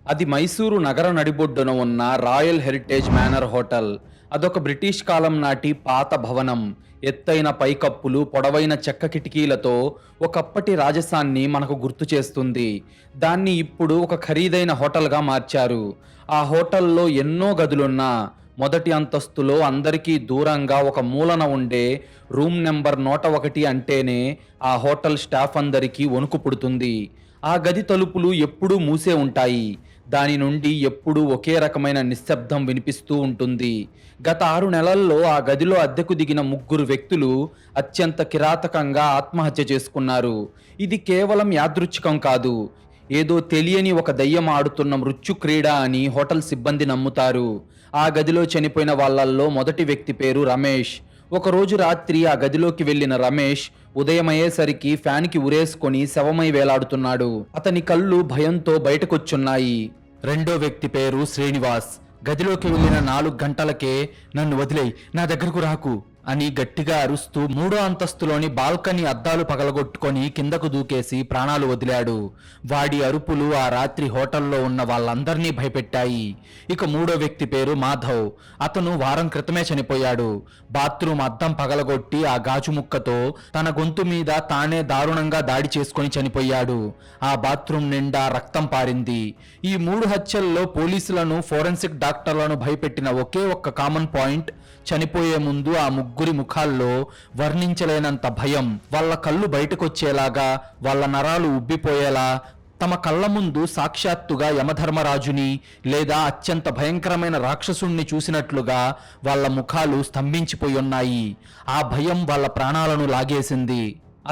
అది మైసూరు నగర నడిబొడ్డున ఉన్న రాయల్ హెరిటేజ్ మేనర్ హోటల్. అదొక బ్రిటిష్ కాలం నాటి పాత భవనం. ఎత్తైన పైకప్పులు, పొడవైన చెక్క కిటికీలతో ఒకప్పటి రాజసాన్ని మనకు గుర్తు చేస్తుంది. దాన్ని ఇప్పుడు ఒక ఖరీదైన హోటల్గా మార్చారు. ఆ హోటల్లో ఎన్నో గదులున్నా మొదటి అంతస్తులో అందరికీ దూరంగా ఒక మూలన ఉండే రూమ్ నెంబర్ 101 అంటేనే ఆ హోటల్ స్టాఫ్ అందరికీ వణుకు పుడుతుంది. ఆ గది తలుపులు ఎప్పుడూ మూసే ఉంటాయి. దాని నుండి ఎప్పుడూ ఒకే రకమైన నిశ్శబ్దం వినిపిస్తూ ఉంటుంది. గత 6 నెలల్లో ఆ గదిలో అద్దెకు దిగిన 3 వ్యక్తులు అత్యంత కిరాతకంగా ఆత్మహత్య చేసుకున్నారు. ఇది కేవలం యాదృచ్ఛికం కాదు. ఏదో తెలియని ఒక దయ్యం ఆడుతున్న మృత్యు క్రీడ అని హోటల్ సిబ్బంది నమ్ముతారు. ఆ గదిలో చనిపోయిన వాళ్ళల్లో మొదటి వ్యక్తి పేరు రమేష్. ఒకరోజు రాత్రి ఆ గదిలోకి వెళ్ళిన రమేష్ ఉదయమయ్యేసరికి ఫ్యాన్కి ఉరేసుకొని శవమై వేలాడుతున్నాడు. అతని కళ్ళు భయంతో బయటకొచ్చున్నాయి. రెండో వ్యక్తి పేరు శ్రీనివాస్. గదిలోకి వెళ్ళిన 4 గంటలకే "నన్ను వదిలేయ్, నా దగ్గరకు రాకు" అని గట్టిగా అరుస్తూ 3వ అంతస్తులోని బాల్కనీ అద్దాలు పగలగొట్టుకొని కిందకు దూకేసి ప్రాణాలు వదిలాడు. వాడి అరుపులు ఆ రాత్రి హోటల్లో ఉన్న వాళ్ళందరినీ భయపెట్టాయి. ఇక 3వ వ్యక్తి పేరు మాధవ్. అతను వారం క్రితమే చనిపోయాడు. బాత్రూమ్ అద్దం పగలగొట్టి ఆ గాజు ముక్కతో తన గొంతు మీద తానే దారుణంగా దాడి చేసుకొని చనిపోయాడు. ఆ బాత్రూమ్ నిండా రక్తం పారింది. ఈ 3 హత్యల్లో పోలీసులను, ఫోరెన్సిక్ డాక్టర్లను భయపెట్టిన ఒకే ఒక్క కామన్ పాయింట్, చనిపోయే ముందు ఆ 3 ముఖాల్లో వర్ణించలేనంత భయం. వాళ్ళ కళ్ళు బయటకొచ్చేలాగా, వాళ్ళ నరాలు ఉబ్బిపోయేలా, తమ కళ్ళ ముందు సాక్షాత్తుగా యమధర్మరాజుని లేదా అత్యంత భయంకరమైన రాక్షసుణ్ణి చూసినట్లుగా వాళ్ళ ముఖాలు స్తంభించిపోయి ఉన్నాయి. ఆ భయం వాళ్ళ ప్రాణాలను లాగేసింది.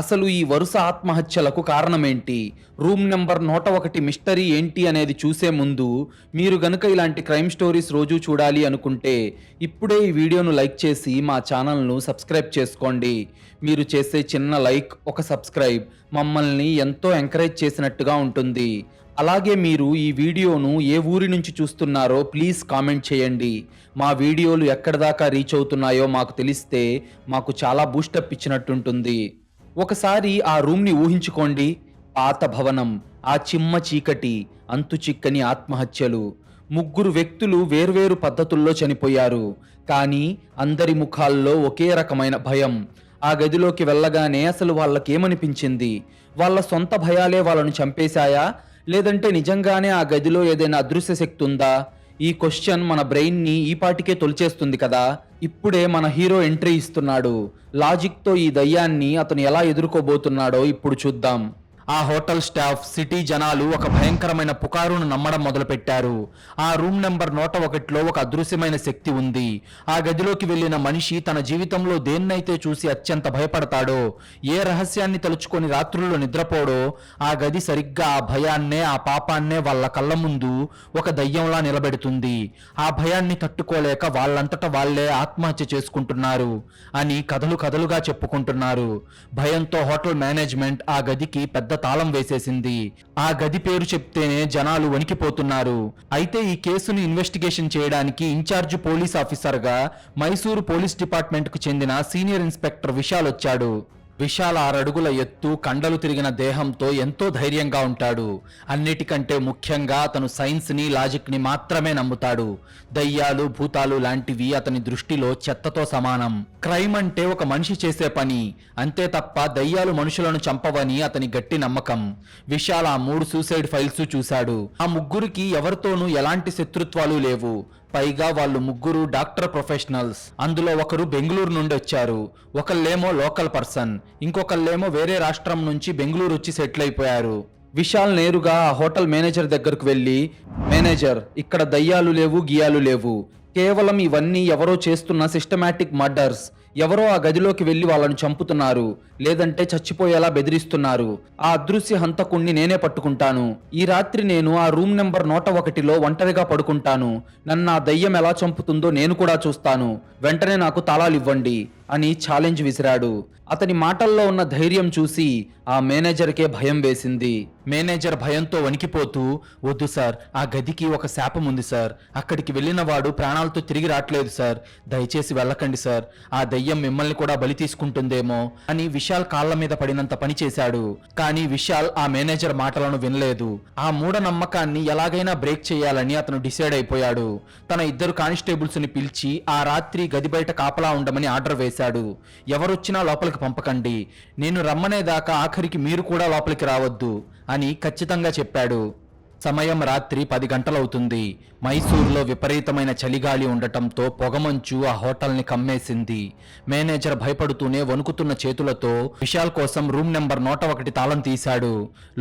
అసలు ఈ వరుస ఆత్మహత్యలకు కారణమేంటి? రూమ్ నెంబర్ 101 మిస్టరీ ఏంటి అనేది చూసే ముందు మీరు గనుక ఇలాంటి క్రైమ్ స్టోరీస్ రోజు చూడాలి అనుకుంటే ఇప్పుడే ఈ వీడియోను లైక్ చేసి మా ఛానల్ను సబ్స్క్రైబ్ చేసుకోండి. మీరు చేసే చిన్న లైక్, ఒక సబ్స్క్రైబ్ మమ్మల్ని ఎంతో ఎంకరేజ్ చేసినట్టుగా ఉంటుంది. అలాగే మీరు ఈ వీడియోను ఏ ఊరి నుంచి చూస్తున్నారో ప్లీజ్ కామెంట్ చేయండి. మా వీడియోలు ఎక్కడి దాకా రీచ్ అవుతున్నాయో మాకు తెలిస్తే మాకు చాలా బూస్టప్ ఇచ్చినట్టుంటుంది. ఒకసారి ఆ రూమ్ని ఊహించుకోండి. పాత భవనం, ఆ చిమ్మ చీకటి, అంతు చిక్కని ఆత్మహత్యలు. 3 వ్యక్తులు వేర్వేరు పద్ధతుల్లో చనిపోయారు. కానీ అందరి ముఖాల్లో ఒకే రకమైన భయం. ఆ గదిలోకి వెళ్ళగానే అసలు వాళ్ళకేమనిపించింది? వాళ్ళ సొంత భయాలే వాళ్ళను చంపేశాయా? లేదంటే నిజంగానే ఆ గదిలో ఏదైనా అదృశ్య శక్తి ఉందా? ఈ క్వశ్చన్ మన బ్రెయిన్ని ఈపాటికే తొలిచేస్తుంది కదా. ఇప్పుడే మన హీరో ఎంట్రీ ఇస్తున్నాడు. లాజిక్తో ఈ దయ్యాన్ని అతను ఎలా ఎదుర్కోబోతున్నాడో ఇప్పుడు చూద్దాం. ఆ హోటల్ స్టాఫ్, సిటీ జనాలు ఒక భయంకరమైన పుకారును నమ్మడం మొదలుపెట్టారు. ఆ రూమ్ నెంబర్ 101లో ఒక అదృశ్యమైన శక్తి ఉంది. ఆ గదిలోకి వెళ్ళిన మనిషి తన జీవితంలో దేన్నైతే చూసి అత్యంత భయపడతాడో, ఏ రహస్యాన్ని తలుచుకొని రాత్రుల్లో నిద్రపోడో, ఆ గది సరిగ్గా ఆ భయాన్నే, ఆ పాపాన్నే వాళ్ళ కళ్ళ ముందు ఒక దయ్యంలా నిలబెడుతుంది. ఆ భయాన్ని తట్టుకోలేక వాళ్ళంతట వాళ్లే ఆత్మహత్య చేసుకుంటున్నారు అని కథలు కథలుగా చెప్పుకుంటున్నారు. భయంతో హోటల్ మేనేజ్మెంట్ ఆ గదికి పెద్ద తాళం వేసేసింది. ఆ గది పేరు చెప్తేనే జనాలు వణికిపోతున్నారు. అయితే ఈ కేసును ఇన్వెస్టిగేషన్ చేయడానికి ఇన్ఛార్జ్ పోలీస్ ఆఫీసర్గా మైసూరు పోలీస్ డిపార్ట్మెంట్ కు చెందిన సీనియర్ ఇన్స్పెక్టర్ విశాల్ వచ్చాడు. విశాల్ 6 అడుగుల ఎత్తు, కండలు తిరిగిన దేహంతో ఎంతో ధైర్యంగా ఉంటాడు. అన్నిటికంటే ముఖ్యంగా అతను సైన్స్ని, లాజిక్ని మాత్రమే నమ్ముతాడు. దయ్యాలు, భూతాలు లాంటివి అతని దృష్టిలో చెత్తతో సమానం. క్రైమ్ అంటే ఒక మనిషి చేసే పని, అంతే తప్ప దయ్యాలు మనుషులను చంపవని అతని గట్టి నమ్మకం. విశాల్ ఆ 3 సూసైడ్ ఫైల్స్ చూశాడు. ఆ 3కి ఎవరితోనూ ఎలాంటి శత్రుత్వాలు లేవు. పైగా వాళ్ళు 3 డాక్టర్ ప్రొఫెషనల్స్. అందులో ఒకరు బెంగళూరు నుండి వచ్చారు, ఒకళ్ళేమో లోకల్ పర్సన్, ఇంకొకళ్ళేమో వేరే రాష్ట్రం నుంచి బెంగళూరు వచ్చి సెటిల్ అయిపోయారు. విశాల్ నేరుగా ఆ హోటల్ మేనేజర్ దగ్గరకు వెళ్ళి, "మేనేజర్, ఇక్కడ దయ్యాలు లేవు, గియాలు లేవు. కేవలం ఇవన్నీ ఎవరో చేస్తున్న సిస్టమాటిక్ మర్డర్స్. ఎవరో ఆ గదిలోకి వెళ్ళి వాళ్ళను చంపుతున్నారు, లేదంటే చచ్చిపోయేలా బెదిరిస్తున్నారు. ఆ అదృశ్య హంతకుణ్ణి నేనే పట్టుకుంటాను. ఈ రాత్రి నేను ఆ రూమ్ నెంబర్ 101లో ఒంటరిగా పడుకుంటాను. నన్ను ఆ దయ్యం ఎలా చంపుతుందో నేను కూడా చూస్తాను. వెంటనే నాకు తాళాలు ఇవ్వండి" అని ఛాలెంజ్ విసిరాడు. అతని మాటల్లో ఉన్న ధైర్యం చూసి ఆ మేనేజర్కే భయం వేసింది. మేనేజర్ భయంతో వణికిపోతూ, వద్దు సార్, ఆ గదికి ఒక శాపం ఉంది సార్, అక్కడికి వెళ్ళిన వాడు ప్రాణాలతో తిరిగి రావట్లేదు సార్, దయచేసి వెళ్ళకండి సార్, ఆ దయ్యం మిమ్మల్ని కూడా బలి తీసుకుంటుందేమో అని విశాల్ కాళ్ళ మీద పడినంత పని చేశాడు. కానీ విశాల్ ఆ మేనేజర్ మాటలను వినలేదు. ఆ మూఢనమ్మకాన్ని ఎలాగైనా బ్రేక్ చేయాలని అతను డిసైడ్ అయిపోయాడు. తన 2 కానిస్టేబుల్స్ ని పిలిచి ఆ రాత్రి గది బయట కాపలా ఉండమని ఆర్డర్ వేశాడు. ఎవరొచ్చినా లోపలికి పంపకండి, నేను రమ్మనేదాకా ఆఖరికి మీరు కూడా లోపలికి రావద్దు అని ఖచ్చితంగా చెప్పాడు. సమయం రాత్రి 10 గంటలవుతుంది. మైసూర్లో విపరీతమైన చలిగాలి ఉండటంతో పొగమంచు ఆ హోటల్ని కమ్మేసింది. మేనేజర్ భయపడుతూనే వణుకుతున్న చేతులతో విశాల్ కోసం రూమ్ నెంబర్ 101 తాళం తీశాడు.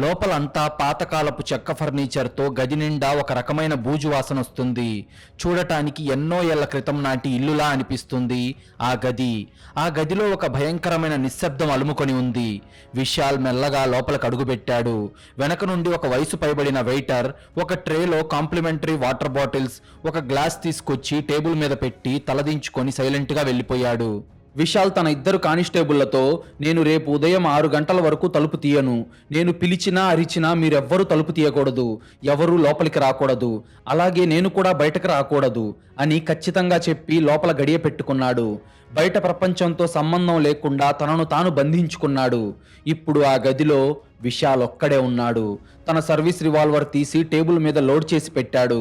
లోపలంతా పాతకాలపు చెక్క ఫర్నిచర్తో గది నిండా ఒక రకమైన బూజు వాసన వస్తుంది. చూడటానికి ఎన్నో ఏళ్ల క్రితం నాటి ఇల్లులా అనిపిస్తుంది ఆ గది. ఆ గదిలో ఒక భయంకరమైన నిశ్శబ్దం అలుముకొని ఉంది. విశాల్ మెల్లగా లోపలికి అడుగుపెట్టాడు. వెనక నుండి ఒక వయసు పైబడిన వెయిటర్ ఒక ట్రేలో కాంప్లిమెంటరీ వాటర్ బాటిల్స్, ఒక గ్లాస్ తీసుకొచ్చి టేబుల్ మీద పెట్టి తలదించుకొని సైలెంట్ గా వెళ్ళిపోయాడు. విశాల్ తన 2 కానిస్టేబుళ్లతో, నేను రేపు ఉదయం 6 గంటల వరకు తలుపు తీయను, నేను పిలిచినా అరిచినా మీరెవ్వరూ తలుపు తీయకూడదు, ఎవరూ లోపలికి రాకూడదు, అలాగే నేను కూడా బయటకు రాకూడదు అని ఖచ్చితంగా చెప్పి లోపల గడియ పెట్టుకున్నాడు. బయట ప్రపంచంతో సంబంధం లేకుండా తనను తాను బంధించుకున్నాడు. ఇప్పుడు ఆ గదిలో విశాల్ ఒక్కడే ఉన్నాడు. తన సర్వీస్ రివాల్వర్ తీసి టేబుల్ మీద లోడ్ చేసి పెట్టాడు.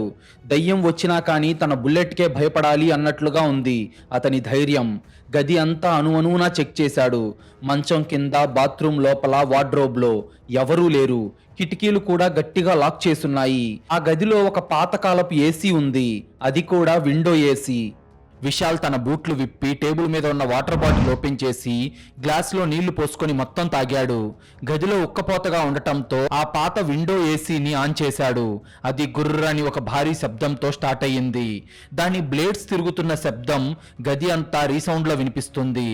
దయ్యం వచ్చినా కానీ తన బుల్లెట్కే భయపడాలి అన్నట్లుగా ఉంది అతని ధైర్యం. గది అంతా అణువణువునా చెక్ చేశాడు. మంచం కింద, బాత్రూమ్ లోపల, వార్డ్రోబ్లో ఎవరూ లేరు. కిటికీలు కూడా గట్టిగా లాక్ చేసున్నాయి. ఆ గదిలో ఒక పాతకాలపు ఏసీ ఉంది, అది కూడా విండో ఏసీ. విశాల్ తన బూట్లు విప్పి టేబుల్ మీద ఉన్న వాటర్ బాటిల్ ఓపెన్ చేసి గ్లాస్లో నీళ్లు పోసుకొని మొత్తం తాగాడు. గదిలో ఉక్కపోతగా ఉండటంతో ఆ పాత విండో ఏసీని ఆన్ చేశాడు. అది గుర్రని ఒక భారీ శబ్దంతో స్టార్ట్ అయ్యింది. దాని బ్లేడ్స్ తిరుగుతున్న శబ్దం గది అంతా రీసౌండ్లో వినిపిస్తుంది.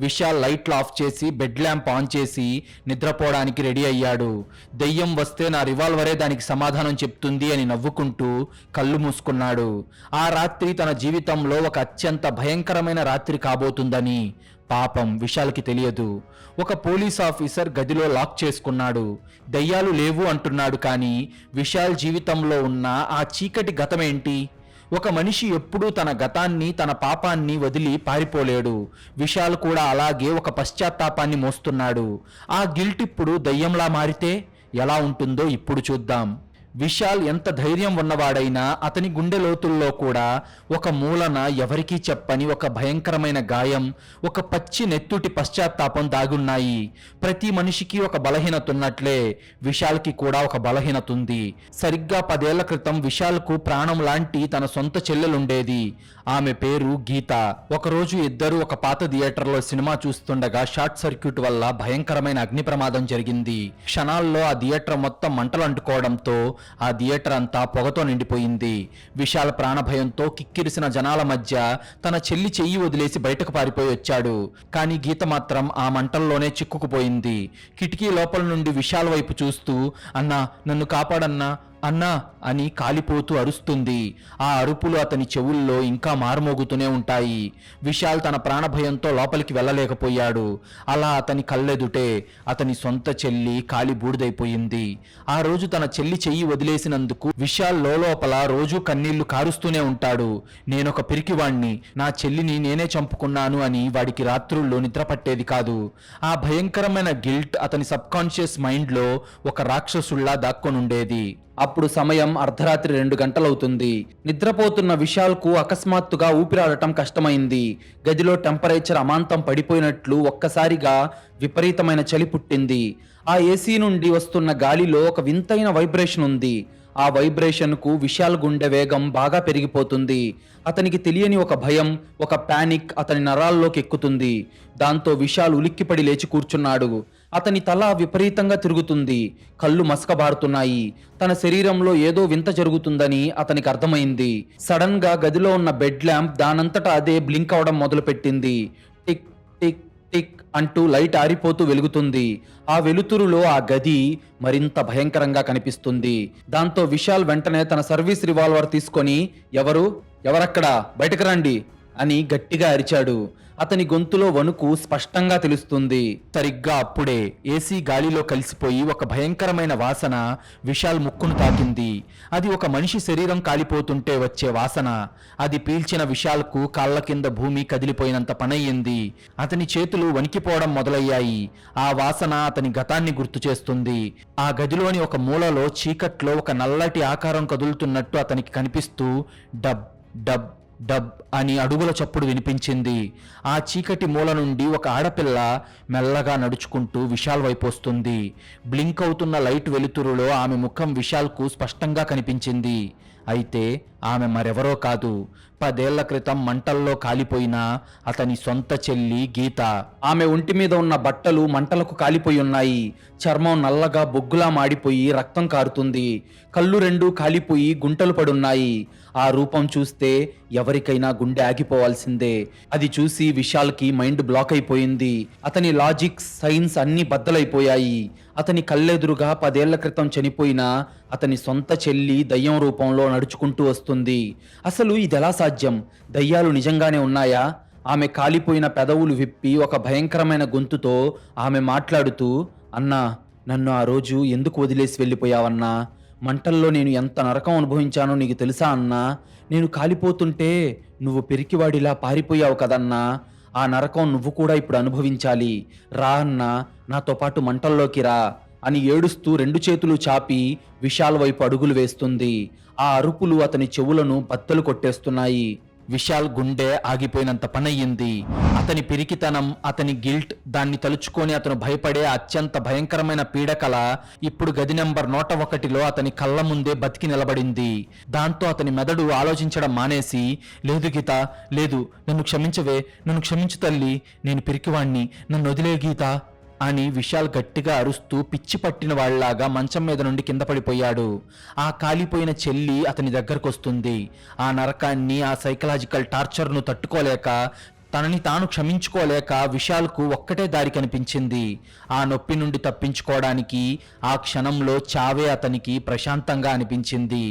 విశాల్ లైట్లు ఆఫ్ చేసి బెడ్ ల్యాంప్ ఆన్ చేసి నిద్రపోవడానికి రెడీ అయ్యాడు. దెయ్యం వస్తే నా రివాల్వరే దానికి సమాధానం చెప్తుంది అని నవ్వుకుంటూ కళ్ళు మూసుకున్నాడు. ఆ రాత్రి తన జీవితంలో ఒక అత్యంత భయంకరమైన రాత్రి కాబోతుందని పాపం విశాల్కి తెలియదు. ఒక పోలీస్ ఆఫీసర్ గదిలో లాక్ చేసుకున్నాడు. దయ్యాలు లేవు అంటున్నాడు, కానీ విశాల్ జీవితంలో ఉన్న ఆ చీకటి గతమేంటి? ఒక మనిషి ఎప్పుడూ తన గతాన్ని, తన పాపాన్ని వదిలి పారిపోలేడు. విశాల్ కూడా అలాగే ఒక పశ్చాత్తాపాన్ని మోస్తున్నాడు. ఆ గిల్ట్ ఇప్పుడు దయ్యంలా మారితే ఎలా ఉంటుందో ఇప్పుడు చూద్దాం. విశాల్ ఎంత ధైర్యం ఉన్నవాడైనా అతని గుండె లోతుల్లో కూడా ఒక మూలన ఎవరికీ చెప్పని ఒక భయంకరమైన గాయం, ఒక పచ్చి నెత్తుటి పశ్చాత్తాపం దాగున్నాయి. ప్రతి మనిషికి ఒక బలహీనత ఉన్నట్లే విశాల్కి కూడా ఒక బలహీనత ఉంది. సరిగ్గా 10 ఏళ్ల క్రితం విశాల్కు ప్రాణం లాంటి తన సొంత చెల్లెలుండేది. ఆమె పేరు గీత. ఒకరోజు ఇద్దరు ఒక పాత థియేటర్లో సినిమా చూస్తుండగా షార్ట్ సర్క్యూట్ వల్ల భయంకరమైన అగ్ని ప్రమాదం జరిగింది. క్షణాల్లో ఆ థియేటర్ మొత్తం మంటలు అంటుకోవడంతో ఆ థియేటర్ అంతా పొగతో నిండిపోయింది. విశాల్ ప్రాణభయంతో కిక్కిరిసిన జనాల మధ్య తన చెల్లి చెయ్యి వదిలేసి బయటకు పారిపోయి వచ్చాడు. కానీ గీత మాత్రం ఆ మంటల్లోనే చిక్కుకుపోయింది. కిటికీ లోపల నుండి విశాల్ వైపు చూస్తూ, అన్నా నన్ను కాపాడన్నా, అన్నా అని కాలిపోతూ అరుస్తుంది. ఆ అరుపులు అతని చెవుల్లో ఇంకా మారుమోగుతూనే ఉంటాయి. విశాల్ తన ప్రాణభయంతో లోపలికి వెళ్ళలేకపోయాడు. అలా అతని కళ్ళెదుటే అతని సొంత చెల్లి కాలి బూడిదైపోయింది. ఆ రోజు తన చెల్లి చెయ్యి వదిలేసినందుకు విశాల్ లోపల రోజూ కన్నీళ్లు కారుస్తూనే ఉంటాడు. నేనొక పిరికివాణ్ణి, నా చెల్లిని నేనే చంపుకున్నాను అని వాడికి రాత్రుల్లో నిద్ర పట్టేది కాదు. ఆ భయంకరమైన గిల్ట్ అతని సబ్ కాన్షియస్ మైండ్లో ఒక రాక్షసుల్లా దాక్కొనుండేది. అప్పుడు సమయం అర్ధరాత్రి 2 గంటలవుతుంది. నిద్రపోతున్న విశాల్కు అకస్మాత్తుగా ఊపిరాడటం కష్టమైంది. గదిలో టెంపరేచర్ అమాంతం పడిపోయినట్లు ఒక్కసారిగా విపరీతమైన చలి పుట్టింది. ఆ ఏసీ నుండి వస్తున్న గాలిలో ఒక వింతైన వైబ్రేషన్ ఉంది. ఆ వైబ్రేషన్కు విశాల్ గుండె వేగం బాగా పెరిగిపోతుంది. అతనికి తెలియని ఒక భయం, ఒక పానిక్ అతని నరాల్లోకి ఎక్కుతుంది. దాంతో విశాల్ ఉలిక్కిపడి లేచి కూర్చున్నాడు. అతని తల విపరీతంగా తిరుగుతుంది, కళ్ళు మసకబారుతున్నాయి. తన శరీరంలో ఏదో వింత జరుగుతుందని అతనికి అర్థమైంది. సడన్ గా గదిలో ఉన్న బెడ్ ల్యాంప్ దానంతటా అదే బ్లింక్ అవడం మొదలుపెట్టింది. టిక్ టిక్ టిక్ అంటూ లైట్ ఆరిపోతూ వెలుగుతుంది. ఆ వెలుతురులో ఆ గది మరింత భయంకరంగా కనిపిస్తుంది. దాంతో విశాల్ వెంటనే తన సర్వీస్ రివాల్వర్ తీసుకొని, ఎవరక్కడ, బయటకు రండి అని గట్టిగా అరిచాడు. అతని గొంతులో వణుకు స్పష్టంగా తెలుస్తుంది. సరిగ్గా అప్పుడే ఏసీ గాలిలో కలిసిపోయి ఒక భయంకరమైన వాసన విశాల్ ముక్కును తాకింది. అది ఒక మనిషి శరీరం కాలిపోతుంటే వచ్చే వాసన. అది పీల్చిన విశాల్కు కాళ్ల కింద భూమి కదిలిపోయినంత పనయ్యింది. అతని చేతులు వణికిపోవడం మొదలయ్యాయి. ఆ వాసన అతని గతాన్ని గుర్తు చేస్తుంది. ఆ గదిలోని ఒక మూలలో చీకట్లో ఒక నల్లటి ఆకారం కదులుతున్నట్టు అతనికి కనిపిస్తూ డబ్ డబ్ డబ్ అని అడుగుల చప్పుడు వినిపించింది. ఆ చీకటి మూల నుండి ఒక ఆడపిల్ల మెల్లగా నడుచుకుంటూ విశాల్ వైపు వస్తుంది. బ్లింక్ అవుతున్న లైట్ వెలుతురులో ఆమె ముఖం విశాల్కు స్పష్టంగా కనిపించింది. అయితే ఆమె మరెవరో కాదు, 10 ఏళ్ల క్రితం మంటల్లో కాలిపోయిన అతని సొంత చెల్లి గీత. ఆమె ఒంటి మీద ఉన్న బట్టలు మంటలకు కాలిపోయి ఉన్నాయి. చర్మం నల్లగా బొగ్గులా మాడిపోయి రక్తం కారుతుంది. కళ్ళు రెండూ కాలిపోయి గుంటలు పడున్నాయి. ఆ రూపం చూస్తే ఎవరికైనా గుండె ఆగిపోవాల్సిందే. అది చూసి విశాల్కి మైండ్ బ్లాక్ అయిపోయింది. అతని లాజిక్, సైన్స్ అన్నీ బద్దలైపోయాయి. అతని కళ్ళెదురుగా 10 ఏళ్ల క్రితం చనిపోయిన అతని సొంత చెల్లి దయ్యం రూపంలో నడుచుకుంటూ వస్తుంది. అసలు ఇదెలా సాధ్యం? దయ్యాలు నిజంగానే ఉన్నాయా? ఆమె కాలిపోయిన పెదవులు విప్పి ఒక భయంకరమైన గొంతుతో ఆమె మాట్లాడుతూ, అన్నా, నన్ను ఆ రోజు ఎందుకు వదిలేసి వెళ్ళిపోయావన్నా? మంటల్లో నేను ఎంత నరకం అనుభవించానో నీకు తెలుసా అన్నా? నేను కాలిపోతుంటే నువ్వు పెరికివాడిలా పారిపోయావు కదన్నా. ఆ నరకం నువ్వు కూడా ఇప్పుడు అనుభవించాలి. రా అన్నా, నాతో పాటు మంటల్లోకి రా అని ఏడుస్తూ 2 చేతులు చాపి విశాల్ వైపు అడుగులు వేస్తుంది. ఆ అరుపులు అతని చెవులను బద్దలు కొట్టేస్తున్నాయి. విశాల్ గుండె ఆగిపోయినంత పనయ్యింది. అతని పిరికితనం, అతని గిల్ట్, దాన్ని తలుచుకొని అతను భయపడే అత్యంత భయంకరమైన పీడకల ఇప్పుడు గది నెంబర్ 101లో అతని కళ్ళ ముందే బతికి నిలబడింది. దాంతో అతని మెదడు ఆలోచించడం మానేసి, లేదు గీత, లేదు, నన్ను క్షమించవే, నన్ను క్షమించు తల్లి, నేను పిరికివాణ్ణి, నన్ను వదిలే గీత అని విశాల్ గట్టిగా అరుస్తూ పిచ్చి పట్టిన వాళ్ళలాగా మంచం మీద నుండి కింద పడిపోయాడు. ఆ కాలిపోయిన చెల్లి అతని దగ్గరకొస్తుంది. ఆ నరకాన్ని, ఆ సైకలాజికల్ టార్చర్ను తట్టుకోలేక, తనని తాను క్షమించుకోలేక విశాల్కు ఒక్కటే దారి కనిపించింది. ఆ నొప్పి నుండి తప్పించుకోవడానికి ఆ క్షణంలో చావే అతనికి ప్రశాంతంగా అనిపించింది.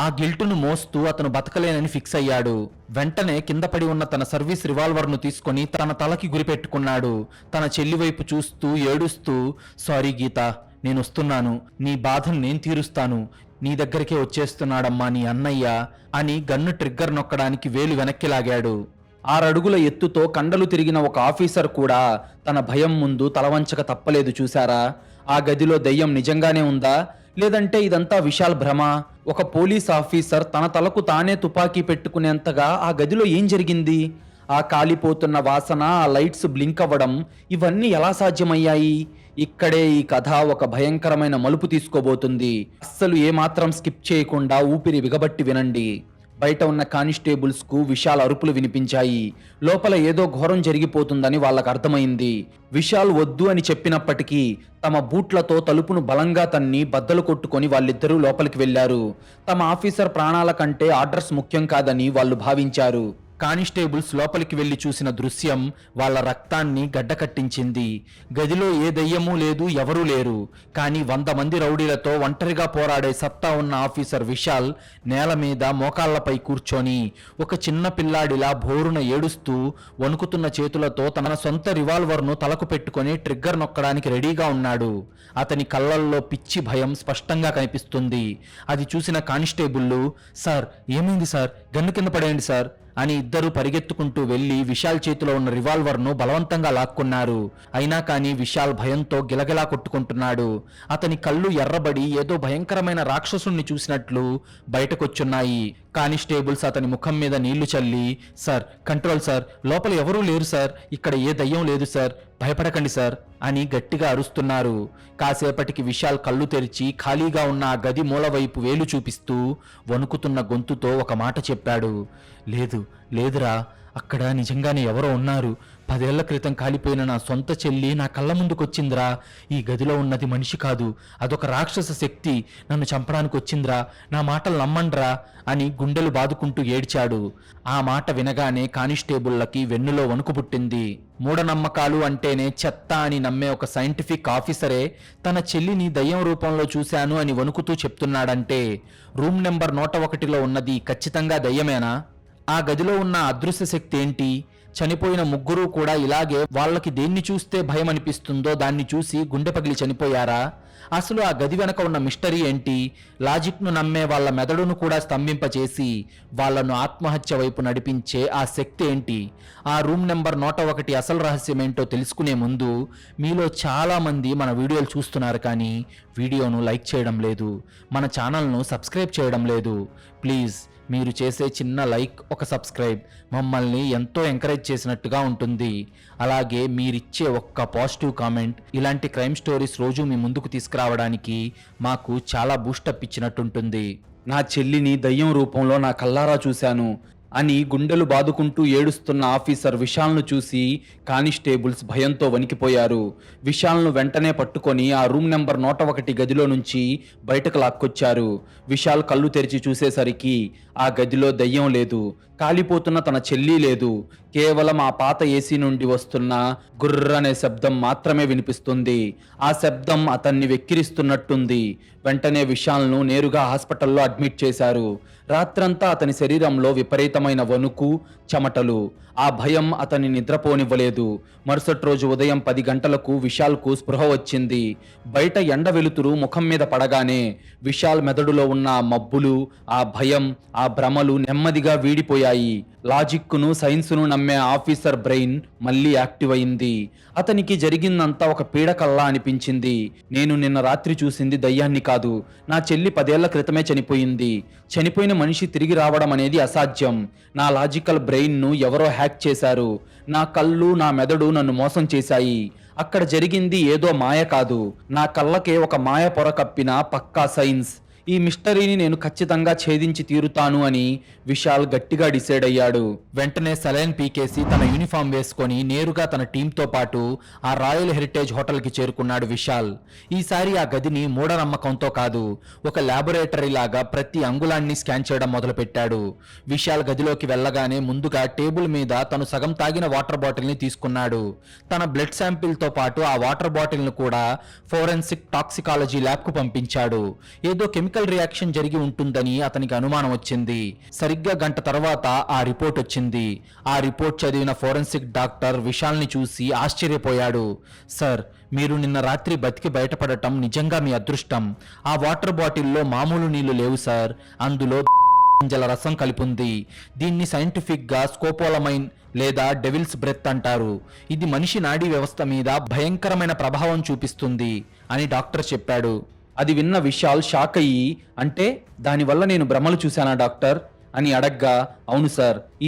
ఆ గిల్టును మోస్తూ అతను బతకలేనని ఫిక్స్ అయ్యాడు. వెంటనే కింద పడి ఉన్న తన సర్వీస్ రివాల్వర్ను తీసుకొని తన తలకి గురిపెట్టుకున్నాడు. తన చెల్లి వైపు చూస్తూ ఏడుస్తూ, సారీ గీత, నేను వస్తున్నాను, నీ బాధను నేను తీరుస్తాను, నీ దగ్గరికే వచ్చేస్తున్నాడమ్మా నీ అన్నయ్య అని గన్ను ట్రిగ్గర్ నొక్కడానికి వేలు వెనక్కి లాగాడు. 6 అడుగుల ఎత్తుతో కండలు తిరిగిన ఒక ఆఫీసర్ కూడా తన భయం ముందు తలవంచక తప్పలేదు. చూశారా? ఆ గదిలో దయ్యం నిజంగానే ఉందా, లేదంటే ఇదంతా విశాల్ భ్రమ? ఒక పోలీస్ ఆఫీసర్ తన తలకు తానే తుపాకీ పెట్టుకునేంతగా ఆ గదిలో ఏం జరిగింది? ఆ కాలిపోతున్న వాసన, ఆ లైట్స్ బ్లింక్ అవ్వడం, ఇవన్నీ ఎలా సాధ్యమయ్యాయి? ఇక్కడే ఈ కథ ఒక భయంకరమైన మలుపు తీసుకోబోతుంది. అస్సలు ఏమాత్రం స్కిప్ చేయకుండా ఊపిరి బిగబట్టి వినండి. బయట ఉన్న కానిస్టేబుల్స్ కు విశాల్ అరుపులు వినిపించాయి. లోపల ఏదో ఘోరం జరిగిపోతుందని వాళ్ళకు అర్థమైంది. విశాల్ వద్దు అని చెప్పినప్పటికీ తమ బూట్లతో తలుపును బలంగా తన్ని బద్దలు కొట్టుకొని వాళ్ళిద్దరూ లోపలికి వెళ్లారు. తమ ఆఫీసర్ ప్రాణాల కంటే ఆర్డర్స్ ముఖ్యం కాదని వాళ్ళు భావించారు. కానిస్టేబుల్స్ లోపలికి వెళ్లి చూసిన దృశ్యం వాళ్ళ రక్తాన్ని గడ్డకట్టించింది. గదిలో ఏ దయ్యమూ లేదు, ఎవరూ లేరు. కానీ 100 మంది రౌడీలతో ఒంటరిగా పోరాడే సత్తా ఉన్న ఆఫీసర్ విశాల్ నేల మీద మోకాళ్లపై కూర్చొని ఒక చిన్న పిల్లాడిలా భోరున ఏడుస్తూ వణుకుతున్న చేతులతో తన సొంత రివాల్వర్ను తలకు పెట్టుకొని ట్రిగ్గర్ నొక్కడానికి రెడీగా ఉన్నాడు. అతని కళ్ళల్లో పిచ్చి భయం స్పష్టంగా కనిపిస్తుంది. అది చూసిన కానిస్టేబుల్లు, సార్ ఏమైంది సార్, గన్ను కింద పడేయండి సార్ అని ఇద్దరు పరిగెత్తుకుంటూ వెళ్లి విశాల్ చేతిలో ఉన్న రివాల్వర్ను బలవంతంగా లాక్కున్నారు. అయినా కానీ విశాల్ భయంతో గిలగిలా కొట్టుకుంటున్నాడు. అతని కళ్ళు ఎర్రబడి ఏదో భయంకరమైన రాక్షసుణ్ణి చూసినట్లు బయటకొచ్చున్నాయి. కానిస్టేబుల్స్ అతని ముఖం మీద నీళ్లు చల్లి, సార్ కంట్రోల్ సార్, లోపల ఎవరూ లేరు సార్, ఇక్కడ ఏ దయ్యం లేదు సార్, భయపడకండి సార్ అని గట్టిగా అరుస్తున్నారు. కాసేపటికి విశాల్ కళ్ళు తెరిచి ఖాళీగా ఉన్న ఆ గది మూలవైపు వేలు చూపిస్తూ వణుకుతున్న గొంతుతో ఒక మాట చెప్పాడు. లేదు, లేదురా, అక్కడ నిజంగానే ఎవరో ఉన్నారు. 10 ఏళ్ల క్రితం కాలిపోయిన నా సొంత చెల్లి నా కళ్ళ ముందుకొచ్చిందిరా. ఈ గదిలో ఉన్నది మనిషి కాదు, అదొక రాక్షస శక్తి నన్ను చంపడానికి వచ్చిందిరా, నా మాటలు నమ్మండ్రా అని గుండెలు బాదుకుంటూ ఏడ్చాడు. ఆ మాట వినగానే కానిస్టేబుల్లకి వెన్నులో వణుకు పుట్టింది. మూఢనమ్మకాలు అంటేనే చెత్త అని నమ్మే ఒక సైంటిఫిక్ ఆఫీసరే తన చెల్లిని దయ్యం రూపంలో చూశాను అని వణుకుతూ చెప్తున్నాడంటే రూమ్ నెంబర్ 101లో ఉన్నది ఖచ్చితంగా దయ్యమేనా? ఆ గదిలో ఉన్న అదృశ్య శక్తి ఏంటి? చనిపోయిన ముగ్గురు కూడా ఇలాగే వాళ్ళకి దేన్ని చూస్తే భయం అనిపిస్తుందో దాన్ని చూసి గుండె పగిలి చనిపోయారా? అసలు ఆ గది వెనక ఉన్న మిస్టరీ ఏంటి? లాజిక్ను నమ్మే వాళ్ళ మెదడును కూడా స్తంభింపచేసి వాళ్లను ఆత్మహత్య వైపు నడిపించే ఆ శక్తి ఏంటి? ఆ రూమ్ నెంబర్ 101 అసలు రహస్యం ఏంటో తెలుసుకునే ముందు మీలో చాలామంది మన వీడియోలు చూస్తున్నారు కానీ వీడియోను లైక్ చేయడం లేదు, మన ఛానల్ను సబ్స్క్రైబ్ చేయడం లేదు. ప్లీజ్ మీరు చేసే చిన్న లైక్, ఒక సబ్స్క్రైబ్ మమ్మల్ని ఎంతో ఎంకరేజ్ చేసినట్టుగా ఉంటుంది. అలాగే మీరిచ్చే ఒక్క పాజిటివ్ కామెంట్ ఇలాంటి క్రైమ్ స్టోరీస్ రోజు మీ ముందుకు తీసుకురావడానికి మాకు చాలా బూస్టప్ ఇచ్చినట్టుంటుంది. నా చెల్లిని దయ్యం రూపంలో నా కల్లారా చూశాను అని గుండెలు బాదుకుంటూ ఏడుస్తున్న ఆఫీసర్ విశాల్ను చూసి కానిస్టేబుల్స్ భయంతో వణికిపోయారు. విశాల్ను వెంటనే పట్టుకొని ఆ రూమ్ నెంబర్ 101 గదిలో నుంచి బయటకు లాక్కొచ్చారు. విశాల్ కళ్ళు తెరిచి చూసేసరికి ఆ గదిలో దయ్యం లేదు, కాలిపోతున్న తన చెల్లి లేదు. కేవలం ఆ పాత ఏసీ నుండి వస్తున్న గుర్రనే శబ్దం మాత్రమే వినిపిస్తుంది. ఆ శబ్దం అతన్ని వెక్కిరిస్తున్నట్టుంది. వెంటనే విశాల్ను నేరుగా హాస్పిటల్లో అడ్మిట్ చేశారు. రాత్రంతా అతని శరీరంలో విపరీతమైన వణుకు, చెమటలు. ఆ భయం అతన్ని నిద్రపోనివ్వలేదు. మరుసటి రోజు ఉదయం 10 గంటలకు విశాల్కు స్పృహ వచ్చింది. బయట ఎండ వెలుతురు ముఖం మీద పడగానే విశాల్ మెదడులో ఉన్న ఆ మబ్బులు, ఆ భయం, ఆ భ్రమలు నెమ్మదిగా వీడిపోయాయి. లాజిక్ను, సైన్స్ను నమ్మే ఆఫీసర్ బ్రెయిన్ మళ్ళీ యాక్టివ్ అయింది. అతనికి జరిగిందంతా ఒక పీడకల్లా అనిపించింది. నేను నిన్న రాత్రి చూసింది దయ్యాన్ని కాదు, నా చెల్లి 10 ఏళ్ల క్రితమే చనిపోయింది. చనిపోయిన మనిషి తిరిగి రావడం అనేది అసాధ్యం. నా లాజికల్ బ్రెయిన్ను ఎవరో హ్యాక్ చేశారు. నా కళ్ళు, నా మెదడు నన్ను మోసం చేశాయి. అక్కడ జరిగింది ఏదో మాయ కాదు, నా కళ్ళకే ఒక మాయ పొర కప్పిన పక్కా సైన్స్. ఈ మిస్టరీని నేను ఖచ్చితంగా ఛేదించి తీరుతాను అని విశాల్ గట్టిగా డిసైడ్ అయ్యాడు. వెంటనే సలైన్ పీకేసి తన యూనిఫామ్ వేసుకొని నేరుగా తన టీంతో పాటు ఆ రాయల్ హెరిటేజ్ హోటల్కి చేరుకున్నాడు విశాల్. ఈసారి ఆ గదిని మూఢనమ్మకంతో కాదు, ఒక ల్యాబొరేటరీ లాగా ప్రతి అంగుళాన్ని స్కాన్ చేయడం మొదలుపెట్టాడు. విశాల్ గదిలోకి వెళ్ళగానే ముందుగా టేబుల్ మీద తను సగం తాగిన వాటర్ బాటిల్ని తీసుకున్నాడు. తన బ్లడ్ శాంపిల్తో పాటు ఆ వాటర్ బాటిల్ను కూడా ఫోరెన్సిక్ టాక్సికాలజీ ల్యాబ్కు పంపించాడు. ఏదో కెమికల్ రియాక్షన్ జరిగి ఉంటుందని అతనికి అనుమానం వచ్చింది. సరిగ్గా గంట తర్వాత ఆ రిపోర్ట్ వచ్చింది. ఆ రిపోర్ట్ చదివిన ఫోరెన్సిక్ డాక్టర్ విశాల్ని చూసి ఆశ్చర్యపోయాడు. సార్, మీరు నిన్న రాత్రి బతికి బయటపడటం నిజంగా మీ అదృష్టం. ఆ వాటర్ బాటిల్లో మామూలు నీళ్లు లేవు సార్, అందులో గింజల రసం కలిపుంది. దీన్ని సైంటిఫిక్ గా స్కోపోలమైన్ లేదా డెవిల్స్ బ్రెత్ అంటారు. ఇది మనిషి నాడీ వ్యవస్థ మీద భయంకరమైన ప్రభావం చూపిస్తుంది అని డాక్టర్ చెప్పాడు. అది విన్న విశాల్ షాక్ అయ్యి, అంటే దానివల్ల నేను భ్రమలు చూశానా డాక్టర్ అని అడగ్గా, అవును సార్, ఈ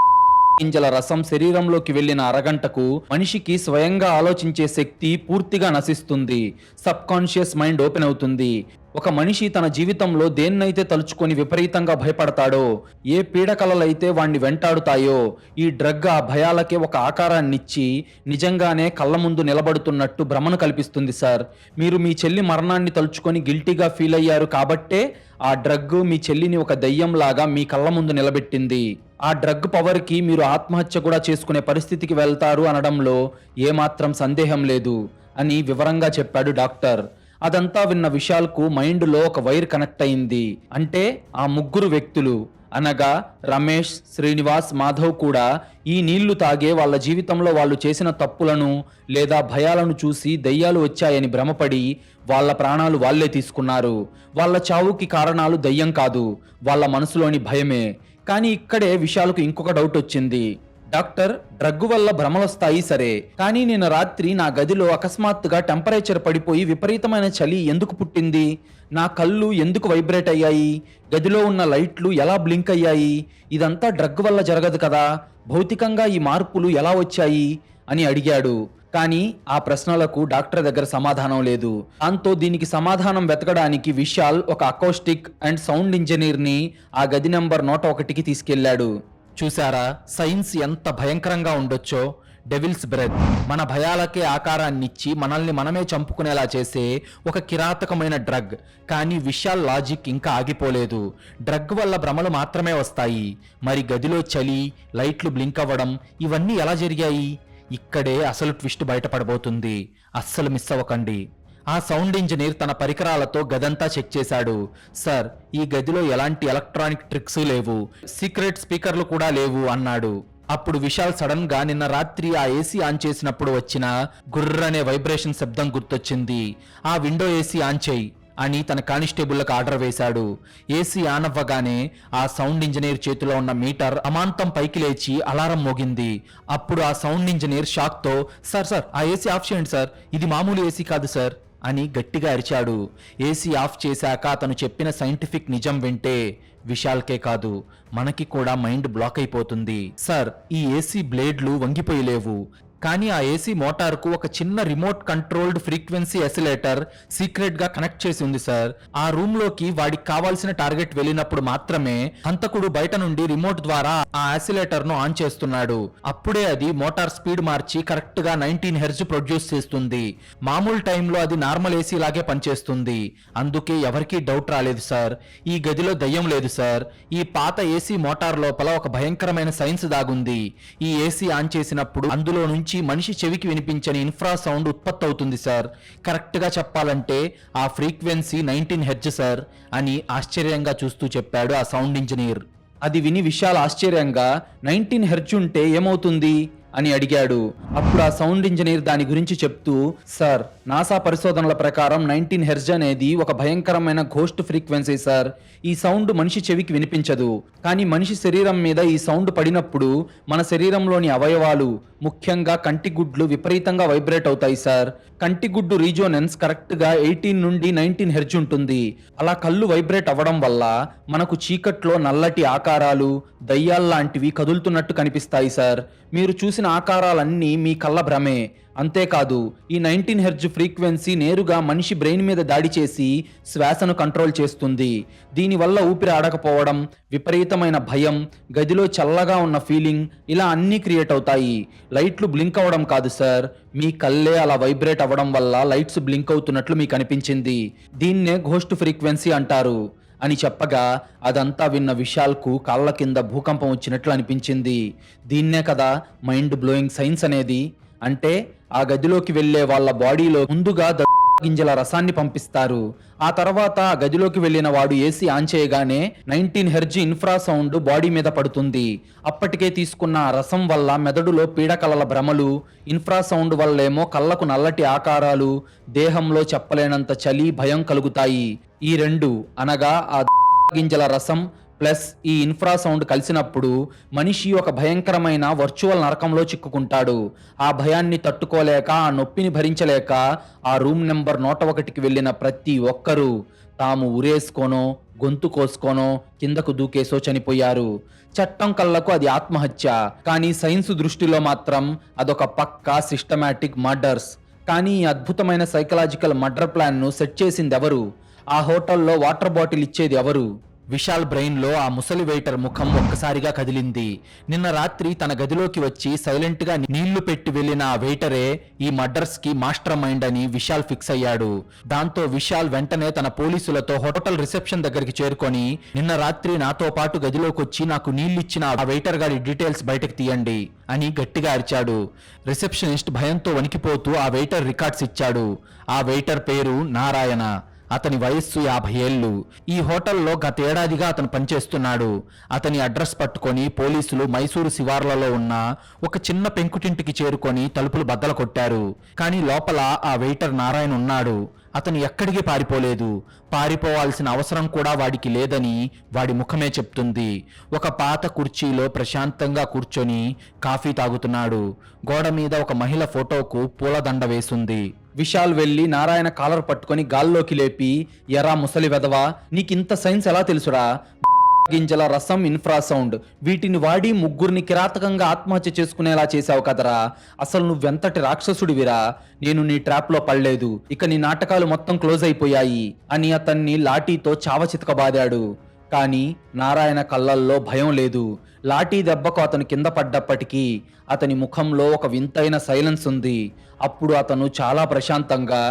గింజల రసం శరీరంలోకి వెళ్ళిన అరగంటకు మనిషికి స్వయంగా ఆలోచించే శక్తి పూర్తిగా నశిస్తుంది. సబ్ కాన్షియస్ మైండ్ ఓపెన్ అవుతుంది. ఒక మనిషి తన జీవితంలో దేన్నైతే తలుచుకొని విపరీతంగా భయపడతాడో, ఏ పీడకలలైతే వాణ్ణి వెంటాడుతాయో, ఈ డ్రగ్ ఆ భయాలకే ఒక ఆకారాన్నిచ్చి నిజంగానే కళ్ళ ముందు నిలబడుతున్నట్టు భ్రమను కల్పిస్తుంది సార్. మీరు మీ చెల్లి మరణాన్ని తలుచుకొని గిల్టీగా ఫీల్ అయ్యారు కాబట్టే ఆ డ్రగ్ మీ చెల్లిని ఒక దయ్యంలాగా మీ కళ్ళ ముందు నిలబెట్టింది. ఆ డ్రగ్ పవర్కి మీరు ఆత్మహత్య కూడా చేసుకునే పరిస్థితికి వెళ్తారు అనడంలో ఏమాత్రం సందేహం లేదు అని వివరంగా చెప్పాడు డాక్టర్. అదంతా విన్న విశాల్కు మైండ్లో ఒక వైర్ కనెక్ట్ అయింది. అంటే ఆ ముగ్గురు వ్యక్తులు అనగా రమేష్, శ్రీనివాస్, మాధవ్ కూడా ఈ నీళ్లు తాగే వాళ్ళ జీవితంలో వాళ్ళు చేసిన తప్పులను లేదా భయాలను చూసి దయ్యాలు వచ్చాయని భ్రమపడి వాళ్ళ ప్రాణాలు వాళ్లే తీసుకున్నారు. వాళ్ళ చావుకి కారణాలు దయ్యం కాదు, వాళ్ళ మనసులోని భయమే. కానీ ఇక్కడే విశాల్కు ఇంకొక డౌట్ వచ్చింది. డాక్టర్, డ్రగ్ వల్ల భ్రమలొస్తాయి సరే, కానీ నిన్న రాత్రి నా గదిలో అకస్మాత్తుగా టెంపరేచర్ పడిపోయి విపరీతమైన చలి ఎందుకు పుట్టింది? నా కళ్ళు ఎందుకు వైబ్రేట్ అయ్యాయి? గదిలో ఉన్న లైట్లు ఎలా బ్లింక్ అయ్యాయి? ఇదంతా డ్రగ్ వల్ల జరగదు కదా, భౌతికంగా ఈ మార్పులు ఎలా వచ్చాయి అని అడిగాడు. కానీ ఆ ప్రశ్నలకు డాక్టర్ దగ్గర సమాధానం లేదు. దాంతో దీనికి సమాధానం వెతకడానికి విశాల్ ఒక అకౌస్టిక్ అండ్ సౌండ్ ఇంజనీర్ని ఆ గది నెంబర్ 101కి తీసుకెళ్లాడు. చూసారా సైన్స్ ఎంత భయంకరంగా ఉండొచ్చో? డెవిల్స్ బ్రెత్ మన భయాలకే ఆకారాన్నిచ్చి మనల్ని మనమే చంపుకునేలా చేసే ఒక కిరాతకమైన డ్రగ్. కానీ విశాల్ లాజిక్ ఇంకా ఆగిపోలేదు. డ్రగ్ వల్ల భ్రమలు మాత్రమే వస్తాయి, మరి గదిలో చలి, లైట్లు బ్లింక్ అవ్వడం ఇవన్నీ ఎలా జరిగాయి? ఇక్కడే అసలు ట్విస్ట్ బయటపడబోతుంది. అస్సలు మిస్ అవ్వకండి. ఆ సౌండ్ ఇంజనీర్ తన పరికరాలతో గదంతా చెక్ చేశాడు. సార్, ఈ గదిలో ఎలాంటి ఎలక్ట్రానిక్ ట్రిక్స్ లేవు, సీక్రెట్ స్పీకర్లు కూడా లేవు అన్నాడు. అప్పుడు విశాల్ సడన్ గా నిన్న రాత్రి ఆ ఏసీ ఆన్ చేసినప్పుడు వచ్చిన గుర్రనే వైబ్రేషన్ శబ్దం గుర్తొచ్చింది. ఆ విండో ఏసీ ఆన్ చేయి అని తన కానిస్టేబుల్లకు ఆర్డర్ వేశాడు. ఏసీ ఆన్ అవ్వగానే ఆ సౌండ్ ఇంజనీర్ చేతిలో ఉన్న మీటర్ అమాంతం పైకి లేచి అలారం మోగింది. అప్పుడు ఆ సౌండ్ ఇంజనీర్ షాక్ తో సార్ ఆ ఏసీ ఆఫ్ చేయండి సార్, ఇది మామూలు ఏసీ కాదు సార్ అని గట్టిగా అరిచాడు. ఏసీ ఆఫ్ చేశాక అతను చెప్పిన సైంటిఫిక్ నిజం వింటే విశాల్కే కాదు మనకి కూడా మైండ్ బ్లాక్ అయిపోతుంది. సార్, ఈ ఏసీ బ్లేడ్లు వంగిపోయలేవు, కానీ ఆ ఏసీ మోటార్కు ఒక చిన్న రిమోట్ కంట్రోల్డ్ ఫ్రీక్వెన్సీ ఎసిలేటర్ సీక్రెట్ గా కనెక్ట్ చేసి ఉంది సార్. ఆ రూమ్ లోకి వాడికి కావాల్సిన టార్గెట్ వెళ్ళినప్పుడు మాత్రమే హంతకుడు బయట నుండి రిమోట్ ద్వారా ఆ ఆసిలేటర్ ను ఆన్ చేస్తున్నాడు. అప్పుడే అది మోటార్ స్పీడ్ మార్చి కరెక్ట్ గా 19 హెర్ట్జ్ ప్రొడ్యూస్ చేస్తుంది. మామూలు టైంలో అది నార్మల్ ఏసీ లాగే పనిచేస్తుంది. అందుకే ఎవరికీ డౌట్ రాలేదు సార్. ఈ గదిలో దయ్యం లేదు సార్. ఈ పాత ఏసీ మోటార్ లోపల ఒక భయంకరమైన సైన్స్ దాగుంది. ఈ ఏసీ ఆన్ చేసినప్పుడు అందులో నుంచి మనిషి చెవికి వినిపించని ఇన్ఫ్రా సౌండ్ ఉత్పత్తి అవుతుంది సార్. కరెక్ట్ గా చెప్పాలంటే ఆ ఫ్రీక్వెన్సీ 19 హెర్ట్జ్ సార్ అని ఆశ్చర్యంగా చూస్తూ చెప్పాడు ఆ సౌండ్ ఇంజనీర్. అది విని విశాల్ ఆశ్చర్యంగా 19 హెర్ట్జ్ ఉంటే ఏమవుతుంది అని అడిగాడు. అప్పుడు ఆ సౌండ్ ఇంజనీర్ దాని గురించి చెప్తూ, సార్, నాసా పరిశోధనల ప్రకారం 19 హెర్ట్జ్ అనేది ఒక భయంకరమైన ఘోస్ట్ ఫ్రీక్వెన్సీ సార్. ఈ సౌండ్ మనిషి చెవికి వినిపించదు, కానీ మనిషి శరీరం మీద ఈ సౌండ్ పడినప్పుడు మన శరీరంలోని అవయవాలు, ముఖ్యంగా కంటిగుడ్లు విపరీతంగా వైబ్రేట్ అవుతాయి సార్. కంటిగుడ్డు రీజోనెన్స్ కరెక్ట్ గా 18 నుండి 19 హెర్ట్జ్ ఉంటుంది. అలా కళ్ళు వైబ్రేట్ అవ్వడం వల్ల మనకు చీకట్లో నల్లటి ఆకారాలు, దయ్యాల్లాంటివి కదులుతున్నట్టు కనిపిస్తాయి సార్. మీరు చూసిన ఆకారాలన్నీ మీ కళ్ళ భ్రమే. అంతేకాదు, ఈ 19 హెర్ట్జ్ ఫ్రీక్వెన్సీ నేరుగా మనిషి బ్రెయిన్ మీద దాడి చేసి శ్వాసను కంట్రోల్ చేస్తుంది. దీనివల్ల ఊపిరి ఆడకపోవడం, విపరీతమైన భయం, గదిలో చల్లగా ఉన్న ఫీలింగ్, ఇలా అన్నీ క్రియేట్ అవుతాయి. లైట్లు బ్లింక్ అవ్వడం కాదు సార్, మీ కళ్ళే అలా వైబ్రేట్ అవ్వడం వల్ల లైట్స్ బ్లింక్ అవుతున్నట్లు మీకు అనిపించింది. దీన్నే ఘోస్ట్ ఫ్రీక్వెన్సీ అంటారు అని చెప్పగా అదంతా విన్న విశాల్కు కాళ్ళ కింద భూకంపం వచ్చినట్లు అనిపించింది. దీన్నే కదా మైండ్ బ్లోయింగ్ సైన్స్ అనేది. అంటే ఆ గదిలోకి వెళ్లే వాళ్ళ బాడీలో ముందుగా గింజల రసాన్ని పంపిస్తారు. ఆ తర్వాత ఆ గదిలోకి వెళ్లిన వాడు ఏసీ ఆన్ చేయగానే 19 హెర్ట్జ్ ఇన్ఫ్రా సౌండ్ బాడీ మీద పడుతుంది. అప్పటికే తీసుకున్న ఆ రసం వల్ల మెదడులో పీడకలల భ్రమలు, ఇన్ఫ్రా సౌండ్ వల్లేమో కళ్ళకు నల్లటి ఆకారాలు, దేహంలో చెప్పలేనంత చలి, భయం కలుగుతాయి. ఈ రెండు అనగా ఆ గింజల రసం ప్లస్ ఈ ఇన్ఫ్రా సౌండ్ కలిసినప్పుడు మనిషి ఒక భయంకరమైన వర్చువల్ నరకంలో చిక్కుకుంటాడు. ఆ భయాన్ని తట్టుకోలేక, ఆ నొప్పిని భరించలేక ఆ రూమ్ నెంబర్ 101కి వెళ్ళిన ప్రతి ఒక్కరూ తాము ఉరేసుకోనో, గొంతు కోసుకోనో, కిందకు దూకేసో చనిపోయారు. చట్టం కళ్ళకు అది ఆత్మహత్య, కానీ సైన్స్ దృష్టిలో మాత్రం అదొక పక్కా సిస్టమాటిక్ మర్డర్స్. కానీ ఈ అద్భుతమైన సైకలాజికల్ మర్డర్ ప్లాన్ ను సెట్ చేసింది ఎవరు? ఆ హోటల్లో వాటర్ బాటిల్ ఇచ్చేది ఎవరు? విశాల్ బ్రెయిన్ లో ఆ ముసలి వెయిటర్ ముఖం ఒక్కసారిగా కదిలింది. నిన్న రాత్రి తన గదిలోకి వచ్చి సైలెంట్ గా నీళ్లు పెట్టి వెళ్లిన ఆ వెయిటరే ఈ మర్డర్స్ కి మాస్టర్ మైండ్ అని విశాల్ ఫిక్స్ అయ్యాడు. దాంతో విశాల్ వెంటనే తన పోలీసులతో హోటల్ రిసెప్షన్ దగ్గరికి చేరుకొని, నిన్న రాత్రి నాతో పాటు గదిలోకి వచ్చి నాకు నీళ్లిచ్చిన ఆ వెయిటర్ గారి డీటెయిల్స్ బయటకు తీయండి అని గట్టిగా అరిచాడు. రిసెప్షనిస్ట్ భయంతో వణికిపోతూ ఆ వెయిటర్ రికార్డ్స్ ఇచ్చాడు. ఆ వెయిటర్ పేరు నారాయణ. అతని వయస్సు 50 ఏళ్ళు. ఈ హోటల్లో గత ఏడాదిగా అతను పనిచేస్తున్నాడు. అతని అడ్రస్ పట్టుకొని పోలీసులు మైసూరు శివార్లలో ఉన్న ఒక చిన్న పెంకుటింటికి చేరుకొని తలుపులు బద్దలు కొట్టారు. కానీ లోపల ఆ వెయిటర్ నారాయణ ఉన్నాడు. అతను ఎక్కడికి పారిపోలేదు. పారిపోవాల్సిన అవసరం కూడా వాడికి లేదని వాడి ముఖమే చెప్తుంది. ఒక పాత కుర్చీలో ప్రశాంతంగా కూర్చొని కాఫీ తాగుతున్నాడు. గోడ మీద ఒక మహిళ ఫోటోకు పూలదండ వేసుంది. విశాల్ వెళ్లి నారాయణ కాలర్ పట్టుకొని గాల్లోకి లేపి, ఎరా ముసలి వెదవా, నీకింత సైన్స్ ఎలా తెలుసురా? గింజల రసం, ఇన్ఫ్రా సౌండ్, వీటిని వాడి ముగ్గురిని కిరాతకంగా ఆత్మహత్య చేసుకునేలా చేశావు కదరా. అసలు నువ్వెంతటి రాక్షసుడివిరా. నేను నీ ట్రాప్ లో పడలేదు. ఇక నీ నాటకాలు మొత్తం క్లోజ్ అయిపోయాయి అని అతన్ని లాఠీతో చావచితకబాదాడు. కానీ నారాయణ కళ్ళల్లో భయం లేదు. లాఠీ దెబ్బకు అతను కింద పడ్డప్పటికీ అతని ముఖంలో ఒక వింతైన సైలెన్స్ ఉంది. అప్పుడు అతను చాలా ప్రశాంతంగా,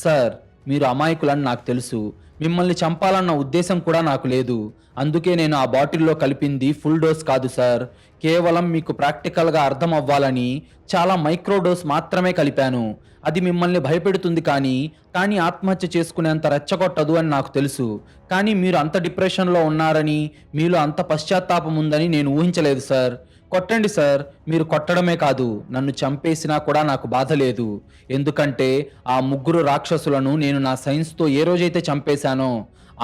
సార్, మీరు అమాయకులని నాకు తెలుసు. మిమ్మల్ని చంపాలన్న ఉద్దేశం కూడా నాకు లేదు. అందుకే నేను ఆ బాటిల్లో కలిపింది ఫుల్ డోస్ కాదు సార్. కేవలం మీకు ప్రాక్టికల్గా అర్థం అవ్వాలని చాలా మైక్రో డోస్ మాత్రమే కలిపాను. అది మిమ్మల్ని భయపెడుతుంది కానీ ఆత్మహత్య చేసుకునేంత రెచ్చగొట్టదు అని నాకు తెలుసు. కానీ మీరు అంత డిప్రెషన్లో ఉన్నారని, మీలో అంత పశ్చాత్తాపం ఉందని నేను ఊహించలేదు సార్. కొట్టండి సార్, మీరు కొట్టడమే కాదు నన్ను చంపేసినా కూడా నాకు బాధ లేదు. ఎందుకంటే ఆ ముగ్గురు రాక్షసులను నేను నా సైన్స్తో ఏ రోజైతే చంపేశానో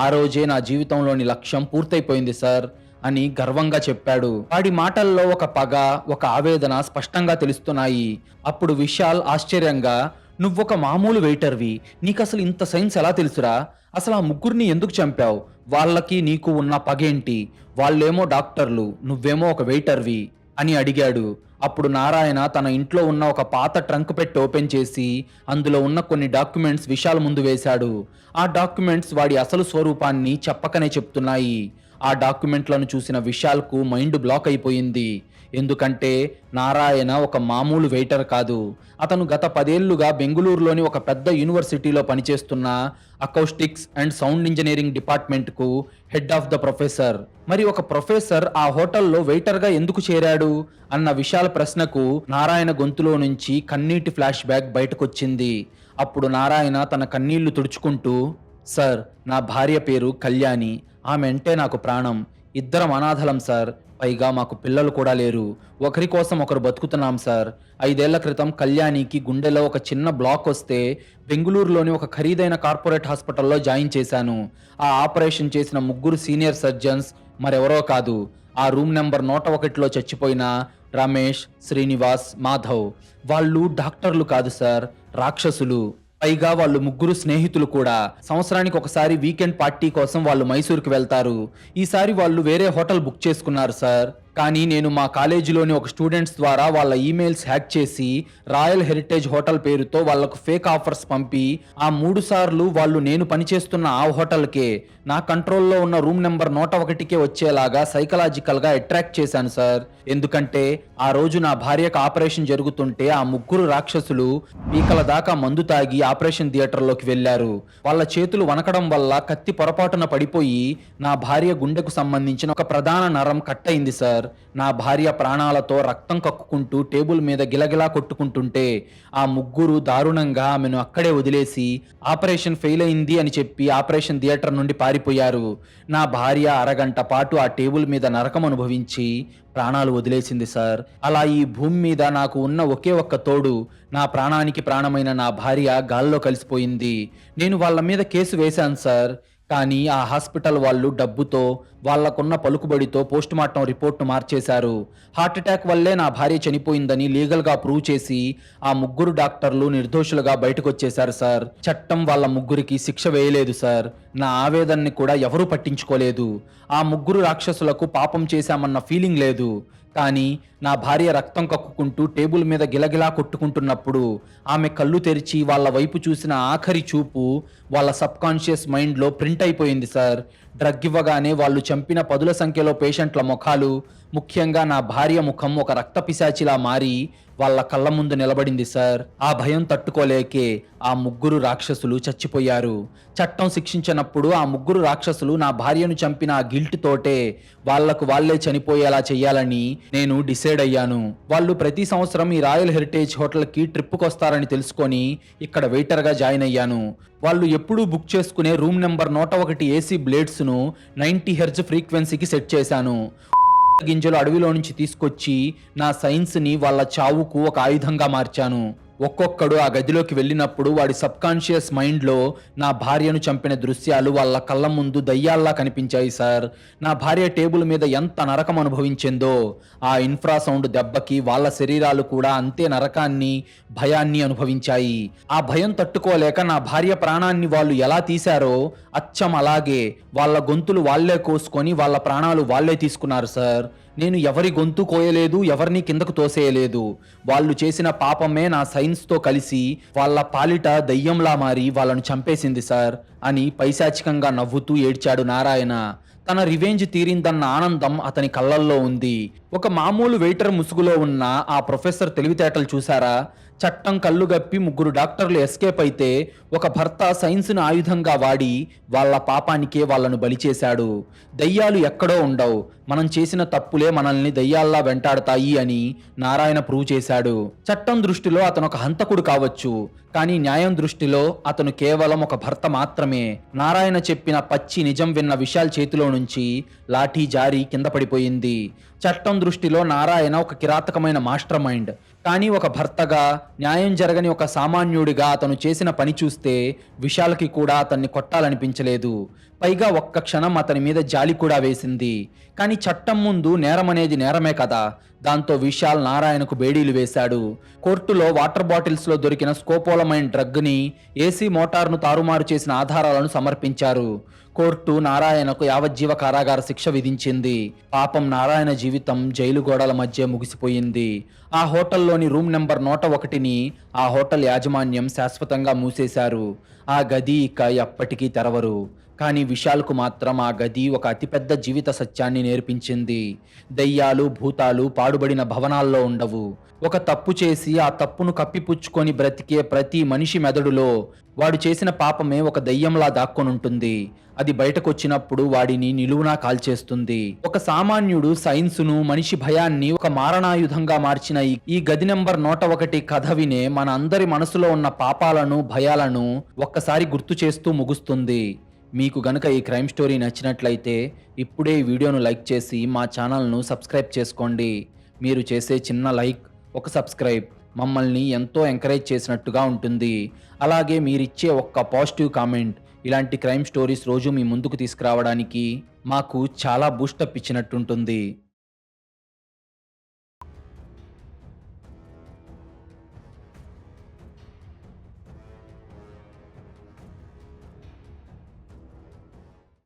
ఆ రోజే నా జీవితంలోని లక్ష్యం పూర్తయిపోయింది సార్ అని గర్వంగా చెప్పాడు. వాడి మాటల్లో ఒక పగ, ఒక ఆవేదన స్పష్టంగా తెలుస్తున్నాయి. అప్పుడు విశాల్ ఆశ్చర్యంగా, నువ్వొక మామూలు వెయిటర్వి, నీకసలు ఇంత సైన్స్ ఎలా తెలుసురా? అసలు ఆ ముగ్గురిని ఎందుకు చంపావు? వాళ్ళకి నీకు ఉన్న పగేంటి? వాళ్ళేమో డాక్టర్లు, నువ్వేమో ఒక వెయిటర్వి అని అడిగాడు. అప్పుడు నారాయణ తన ఇంట్లో ఉన్న ఒక పాత ట్రంక్ పెట్టి ఓపెన్ చేసి అందులో ఉన్న కొన్ని డాక్యుమెంట్స్ విశాల్ ముందు వేశాడు. ఆ డాక్యుమెంట్స్ వాడి అసలు స్వరూపాన్ని చెప్పకనే చెప్తున్నాయి. ఆ డాక్యుమెంట్లను చూసిన విశాల్కు మైండ్ బ్లాక్ అయిపోయింది. ఎందుకంటే నారాయణ ఒక మామూలు వెయిటర్ కాదు. అతను గత 10 ఏళ్లుగా బెంగుళూరులోని ఒక పెద్ద యూనివర్సిటీలో పనిచేస్తున్న అకౌస్టిక్స్ అండ్ సౌండ్ ఇంజనీరింగ్ డిపార్ట్మెంట్కు హెడ్ ఆఫ్ ద ప్రొఫెసర్. మరి ఒక ప్రొఫెసర్ ఆ హోటల్లో వెయిటర్గా ఎందుకు చేరాడు అన్న విశాల ప్రశ్నకు నారాయణ గొంతులో నుంచి కన్నీటి ఫ్లాష్ బ్యాక్ బయటకొచ్చింది. అప్పుడు నారాయణ తన కన్నీళ్లు తుడుచుకుంటూ, సార్, నా భార్య పేరు కళ్యాణి, ఆమె అంటే నాకు ప్రాణం. ఇద్దరం అనాథలం సార్, పైగా మాకు పిల్లలు కూడా లేరు. ఒకరి కోసం ఒకరు బతుకుతున్నాం సార్. 5 ఏళ్ల క్రితం కళ్యాణికి గుండెలో ఒక చిన్న బ్లాక్ వస్తే బెంగుళూరులోని ఒక ఖరీదైన కార్పొరేట్ హాస్పిటల్లో జాయిన్ చేశాను. ఆ ఆపరేషన్ చేసిన ముగ్గురు సీనియర్ సర్జన్స్ మరెవరో కాదు, ఆ రూమ్ నెంబర్ 101లో చచ్చిపోయిన రమేష్, శ్రీనివాస్, మాధవ్. వాళ్ళు డాక్టర్లు కాదు సార్, రాక్షసులు. పైగా వాళ్ళు ముగ్గురు స్నేహితులు కూడా. సంవత్సరానికి ఒకసారి వీకెండ్ పార్టీ కోసం వాళ్ళు మైసూర్కి వెళ్తారు. ఈసారి వాళ్ళు వేరే హోటల్ బుక్ చేసుకున్నారు సార్. కానీ నేను మా కాలేజీలోని ఒక స్టూడెంట్స్ ద్వారా వాళ్ళ ఈమెయిల్స్ హ్యాక్ చేసి రాయల్ హెరిటేజ్ హోటల్ పేరుతో వాళ్లకు ఫేక్ ఆఫర్స్ పంపి ఆ 3 సార్లు వాళ్ళు నేను పనిచేస్తున్న ఆ హోటల్కే, నా కంట్రోల్లో ఉన్న రూమ్ నెంబర్ 101కే వచ్చేలాగా సైకలాజికల్గా అట్రాక్ట్ చేశాను సార్. ఎందుకంటే ఆ రోజు నా భార్యకు ఆపరేషన్ జరుగుతుంటే ఆ ముగ్గురు రాక్షసులు పీకల దాకా మందు తాగి ఆపరేషన్ థియేటర్లోకి వెళ్లారు. వాళ్ళ చేతులు వనకడం వల్ల కత్తి పొరపాటున పడిపోయి నా భార్య గుండెకు సంబంధించిన ఒక ప్రధాన నరం కట్ అయింది సార్. నా భార్య ప్రాణాలతో రక్తం కక్కుకుంటూ టేబుల్ మీద గిలగిలా కొట్టుకుంటుంటే ఆ ముగ్గురు దారుణంగా ఆమెను అక్కడే వదిలేసి ఆపరేషన్ ఫెయిల్ అయింది అని చెప్పి ఆపరేషన్ థియేటర్ నుండి పారిపోయారు. నా భార్య అరగంట పాటు ఆ టేబుల్ మీద నరకం అనుభవించి ప్రాణాలు వదిలేసింది సార్. అలా ఈ భూమి మీద నాకు ఉన్న ఒకే ఒక్క తోడు, నా ప్రాణానికి ప్రాణమైన నా భార్య గాల్లో కలిసిపోయింది. నేను వాళ్ళ మీద కేసు వేశాను సార్. కానీ ఆ హాస్పిటల్ వాళ్ళు డబ్బుతో, వాళ్లకున్న పలుకుబడితో పోస్టుమార్టం రిపోర్ట్ను మార్చేశారు. హార్ట్అటాక్ వల్లే నా భార్య చనిపోయిందని లీగల్గా ప్రూవ్ చేసి ఆ ముగ్గురు డాక్టర్లు నిర్దోషులుగా బయటకొచ్చేశారు సార్. చట్టం వాళ్ళ ముగ్గురికి శిక్ష వేయలేదు సార్. నా ఆవేదనని కూడా ఎవరూ పట్టించుకోలేదు. ఆ ముగ్గురు రాక్షసులకు పాపం చేశామన్న ఫీలింగ్ లేదు. కానీ నా భార్య రక్తం కక్కుకుంటూ టేబుల్ మీద గిలగిలా కొట్టుకుంటున్నప్పుడు ఆమె కళ్ళు తెరిచి వాళ్ళ వైపు చూసిన ఆఖరి చూపు వాళ్ళ సబ్కాన్షియస్ మైండ్లో ప్రింట్ అయిపోయింది సార్. డ్రగ్ ఇవ్వగానే వాళ్ళు చంపిన 10ల సంఖ్యలో పేషెంట్ల ముఖాలు, ముఖ్యంగా నా భార్య ముఖం ఒక రక్త పిశాచిలా మారి వాళ్ళ కళ్ళ ముందు నిలబడింది సార్. ఆ భయం తట్టుకోలేకే ఆ ముగ్గురు రాక్షసులు చచ్చిపోయారు. చట్టం శిక్షించినప్పుడు ఆ ముగ్గురు రాక్షసులు నా భార్యను చంపిన ఆ గిల్ట్ తోటే వాళ్లకు వాళ్లే చనిపోయేలా చెయ్యాలని నేను డిసైడ్ అయ్యాను. వాళ్ళు ప్రతి సంవత్సరం ఈ రాయల్ హెరిటేజ్ హోటల్కి ట్రిప్కి వస్తారని తెలుసుకొని ఇక్కడ వెయిటర్గా జాయిన్ అయ్యాను. వాళ్ళు ఎప్పుడూ బుక్ చేసుకునే రూమ్ నెంబర్ 101 ఏసీ బ్లేడ్స్ను 90 హెర్ట్జ్ ఫ్రీక్వెన్సీకి సెట్ చేశాను. గింజలు అడవిలో నుంచి తీసుకొచ్చి నా సైన్స్ని వాళ్ళ చావుకు ఒక ఆయుధంగా మార్చాను. ఒక్కొక్కడు ఆ గదిలోకి వెళ్ళినప్పుడు వాడి సబ్కాన్షియస్ మైండ్లో నా భార్యను చంపిన దృశ్యాలు వాళ్ళ కళ్ళ ముందు దయ్యాల్లా కనిపించాయి సార్. నా భార్య టేబుల్ మీద ఎంత నరకం అనుభవించిందో ఆ ఇన్ఫ్రాసౌండ్ దెబ్బకి వాళ్ళ శరీరాలు కూడా అంతే నరకాన్ని, భయాన్ని అనుభవించాయి. ఆ భయం తట్టుకోలేక నా భార్య ప్రాణాన్ని వాళ్ళు ఎలా తీశారో అచ్చం అలాగే వాళ్ళ గొంతులు వాళ్లే కోసుకొని వాళ్ళ ప్రాణాలు వాళ్లే తీసుకున్నారు సార్. నేను ఎవరి గొంతు కోయలేదు, ఎవరిని కిందకు తోసేయలేదు. వాళ్ళు చేసిన పాపమే నా సైన్స్తో కలిసి వాళ్ళ పాలిట దయ్యంలా మారి వాళ్ళను చంపేసింది సార్ అని పైశాచికంగా నవ్వుతూ ఏడ్చాడు నారాయణ. తన రివెంజ్ తీరిందన్న ఆనందం అతని కళ్ళల్లో ఉంది. ఒక మామూలు వెయిటర్ ముసుగులో ఉన్న ఆ ప్రొఫెసర్ తెలివితేటలు చూసారా? చట్టం కళ్ళుగప్పి ముగ్గురు డాక్టర్లు ఎస్కేప్ అయితే ఒక భర్త సైన్స్ను ఆయుధంగా వాడి వాళ్ళ పాపానికే వాళ్ళను బలి చేశాడు. దయ్యాలు ఎక్కడో ఉండవు, మనం చేసిన తప్పులే మనల్ని దయ్యాల్లా వెంటాడతాయి అని నారాయణ ప్రూవ్ చేశాడు. చట్టం దృష్టిలో అతను ఒక హంతకుడు కావచ్చు, కానీ న్యాయం దృష్టిలో అతను కేవలం ఒక భర్త మాత్రమే. నారాయణ చెప్పిన పచ్చి నిజం విన్న విశాల్ చేతిలో నుంచి లాఠీ జారి కింద పడిపోయింది. చట్టం దృష్టిలో నారాయణ ఒక కిరాతకమైన మాస్టర్ మైండ్. కానీ ఒక భర్తగా, న్యాయం జరగని ఒక సామాన్యుడిగా అతను చేసిన పని చూస్తే విశాల్కి కూడా అతన్ని కొట్టాలనిపించలేదు. పైగా ఒక్క క్షణం అతని మీద జాలి కూడా వేసింది. కానీ చట్టం ముందు నేరం అనేది నేరమే కదా. దాంతో విశాల్ నారాయణకు బేడీలు వేశాడు. కోర్టులో వాటర్ బాటిల్స్లో దొరికిన స్కోపోలమైన్ డ్రగ్ని, ఏసీ మోటార్ను తారుమారు చేసిన ఆధారాలను సమర్పించారు. కోర్టు నారాయణకు యావజ్జీవ కారాగార శిక్ష విధించింది. పాపం నారాయణ జీవితం జైలు గోడల మధ్య ముగిసిపోయింది. ఆ హోటల్లోని రూమ్ నెంబర్ 101ని ఆ హోటల్ యాజమాన్యం శాశ్వతంగా మూసేశారు. ఆ గది ఇక ఎప్పటికీ తెరవరు. కానీ విశాల్కు మాత్రం ఆ గది ఒక అతిపెద్ద జీవిత సత్యాన్ని నేర్పించింది. దయ్యాలు, భూతాలు పాడుబడిన భవనాల్లో ఉండవు. ఒక తప్పు చేసి ఆ తప్పును కప్పిపుచ్చుకొని బ్రతికే ప్రతి మనిషి మెదడులో వాడు చేసిన పాపమే ఒక దయ్యంలా దాక్కొనుంటుంది. అది బయటకొచ్చినప్పుడు వాడిని నిలువునా కాల్చేస్తుంది. ఒక సామాన్యుడు సైన్సును, మనిషి భయాన్ని ఒక మారణాయుధంగా మార్చిన ఈ గది నెంబర్ 101 కథ వినే మన అందరి మనసులో ఉన్న పాపాలను, భయాలను ఒక్కసారి గుర్తు చేస్తూ ముగుస్తుంది. మీకు గనుక ఈ క్రైమ్ స్టోరీ నచ్చినట్లయితే ఇప్పుడే ఈ వీడియోను లైక్ చేసి మా ఛానల్ను సబ్స్క్రైబ్ చేసుకోండి. మీరు చేసే చిన్న లైక్, ఒక సబ్స్క్రైబ్ మమ్మల్ని ఎంతో ఎంకరేజ్ చేసినట్టుగా ఉంటుంది. అలాగే మీరిచ్చే ఒక్క పాజిటివ్ కామెంట్ ఇలాంటి క్రైమ్ స్టోరీస్ రోజు మీ ముందుకు తీసుకురావడానికి మాకు చాలా బూస్టప్ ఇచ్చినట్టుంటుంది.